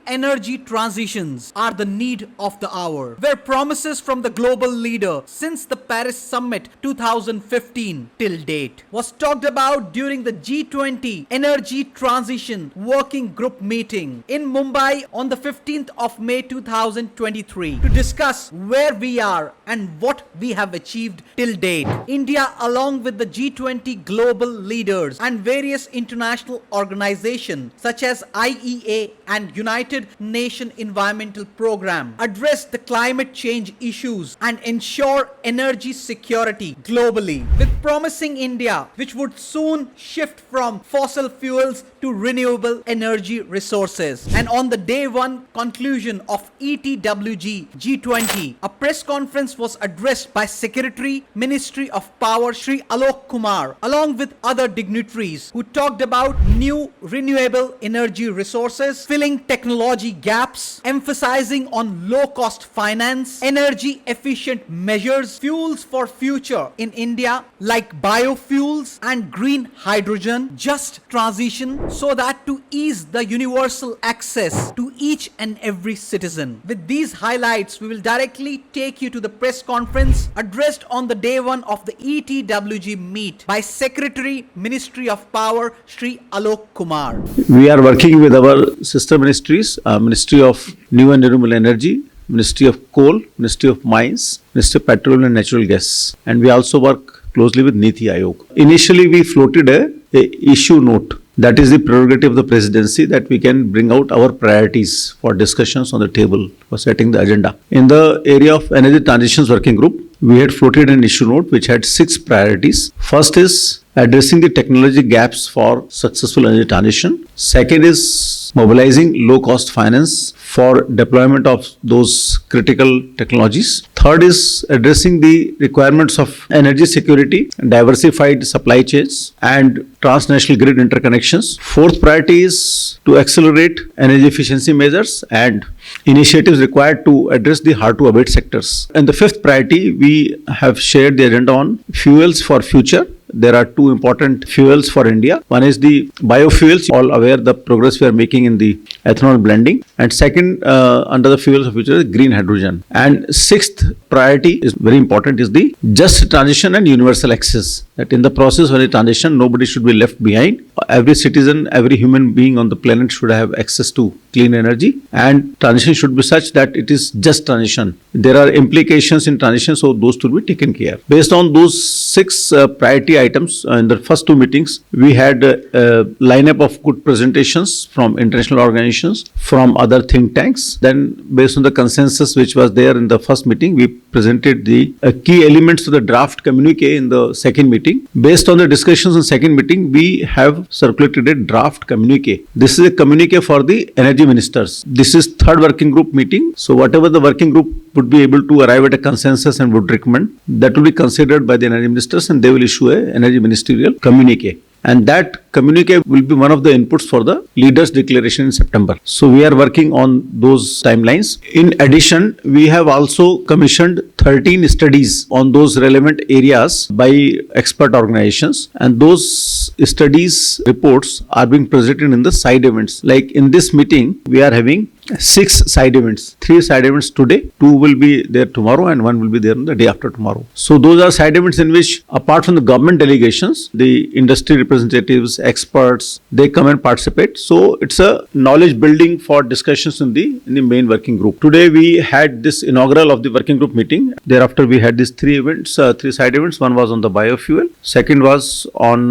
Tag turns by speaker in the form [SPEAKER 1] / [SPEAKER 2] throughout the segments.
[SPEAKER 1] energy transitions are the need of the hour, where promises from the global leader since the Paris Summit 2015 till date was talked about during the G20 Energy Transition Working Group meeting in Mumbai on the 15th of May 2023 to discuss where we are and what we have achieved till date. India, along with the G20 global leaders and various international organizations such as IEA and United Nations Environmental Program, address the climate change issues and ensure energy security globally, with promising India which would soon shift from fossil fuels to renewable energy resources. And on the day one conclusion of ETWG G20, a press conference was addressed by Secretary, Ministry of Power Shri Alok Kumar, along with other dignitaries who talked about new renewable energy resources, filling technology gaps, emphasizing on low-cost finance, energy-efficient measures, fuels for future in India like biofuels and green hydrogen, just transition so that to ease the universal access to each and every citizen. With these highlights, we will directly take you to the press conference addressed on the day one of the ETWG meet by Secretary, Ministry of Power, Shri Alok Kumar.
[SPEAKER 2] We are working with our sister ministries, Ministry of New and Renewable Energy, Ministry of Coal, Ministry of Mines, Ministry of Petrol and Natural Gas, and we also work closely with NITI Aayog. Initially, we floated a issue note. That is the prerogative of the Presidency, that we can bring out our priorities for discussions on the table for setting the agenda. In the area of Energy Transitions Working Group, we had floated an issue note which had 6 priorities. First is addressing the technology gaps for successful energy transition. Second is mobilizing low-cost finance for deployment of those critical technologies. Third is addressing the requirements of energy security, diversified supply chains, and transnational grid interconnections. Fourth priority is to accelerate energy efficiency measures and initiatives required to address the hard-to-abate sectors. And the fifth priority, we have shared the agenda on fuels for future. There are 2 important fuels for India. One is the biofuels, all aware the progress we are making in the ethanol blending. And second, under the fuels of future, is green hydrogen. And sixth priority is very important, is the just transition and universal access. That in the process of the transition, nobody should be left behind. Every citizen, every human being on the planet should have access to clean energy, and transition should be such that it is just transition. There are implications in transition, so those to be taken care. Based on those 6 priority items, in the first 2 meetings, we had a lineup of good presentations from international organizations, from other think tanks. Then, based on the consensus which was there in the first meeting, we presented the key elements of the draft communique in the second meeting. Based on the discussions in second meeting, we have circulated a draft communique. This is a communique for the energy ministers. This is third working group meeting. So whatever the working group would be able to arrive at a consensus and would recommend, that will be considered by the energy ministers, and they will issue a energy ministerial communique. And that communique will be one of the inputs for the leaders' declaration in September. So we are working on those timelines. In addition, we have also commissioned 13 studies on those relevant areas by expert organizations, and those studies reports are being presented in the side events. Like in this meeting, we are having 6 side events, 3 side events today, 2 will be there tomorrow, and 1 will be there on the day after tomorrow. So those are side events in which, apart from the government delegations, the industry representatives, experts, they come and participate. So it's a knowledge building for discussions in the main working group. Today we had this inaugural of the working group meeting. Thereafter we had these 3 events, 3 side events. One was on the biofuel, second was on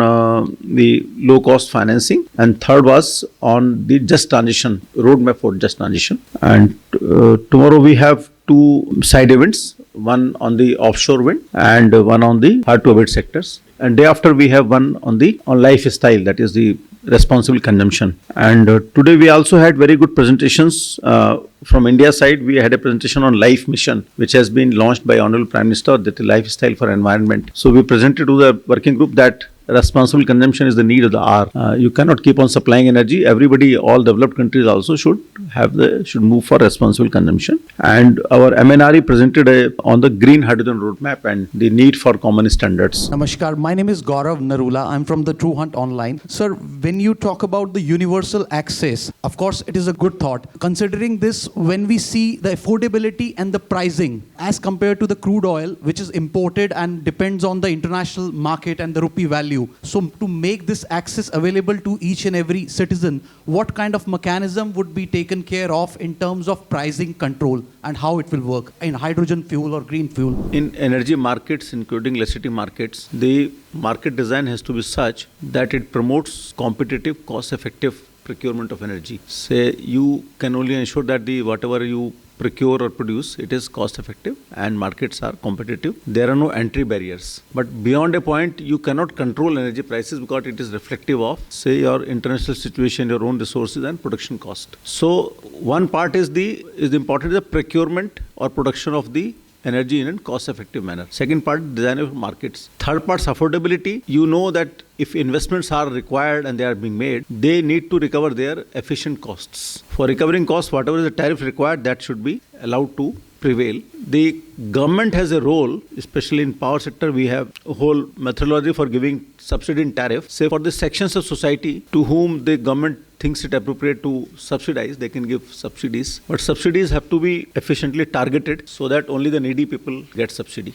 [SPEAKER 2] the low cost financing, and third was on the just transition, roadmap for just transition. And tomorrow we have 2 side events, one on the offshore wind and one on the hard-to-abate sectors. And day after we have one on lifestyle, that is the responsible consumption. And today we also had very good presentations from India side. We had a presentation on Life Mission, which has been launched by Honorable Prime Minister, that is lifestyle for environment. So we presented to the working group that responsible consumption is the need of the hour. You cannot keep on supplying energy. Everybody, all developed countries also should move for responsible consumption. And our MNRE presented on the green hydrogen roadmap and the need for common standards.
[SPEAKER 3] Namaskar, my name is Gaurav Narula. I'm from the True Hunt Online. Sir, when you talk about the universal access, of course, it is a good thought. Considering this, when we see the affordability and the pricing as compared to the crude oil, which is imported and depends on the international market and the rupee value. So to make this access available to each and every citizen, what kind of mechanism would be taken care of in terms of pricing control and how it will work in hydrogen fuel or green fuel?
[SPEAKER 2] In energy markets, including electricity markets, the market design has to be such that it promotes competitive, cost-effective procurement of energy. Say you can only ensure that whatever you procure or produce, it is cost effective and markets are competitive. There are no entry barriers. But beyond a point, you cannot control energy prices because it is reflective of, say, your international situation, your own resources and production cost. So one part is the important is the procurement or production of the energy in a cost-effective manner. Second part, design of markets. Third part, affordability. You know that if investments are required and they are being made, they need to recover their efficient costs. For recovering costs, whatever is the tariff required, that should be allowed to prevail. The government has a role, especially in power sector. We have a whole methodology for giving subsidy in tariff. Say for the sections of society to whom the government thinks it appropriate to subsidize, they can give subsidies. But subsidies have to be efficiently targeted so that only the needy people get subsidy.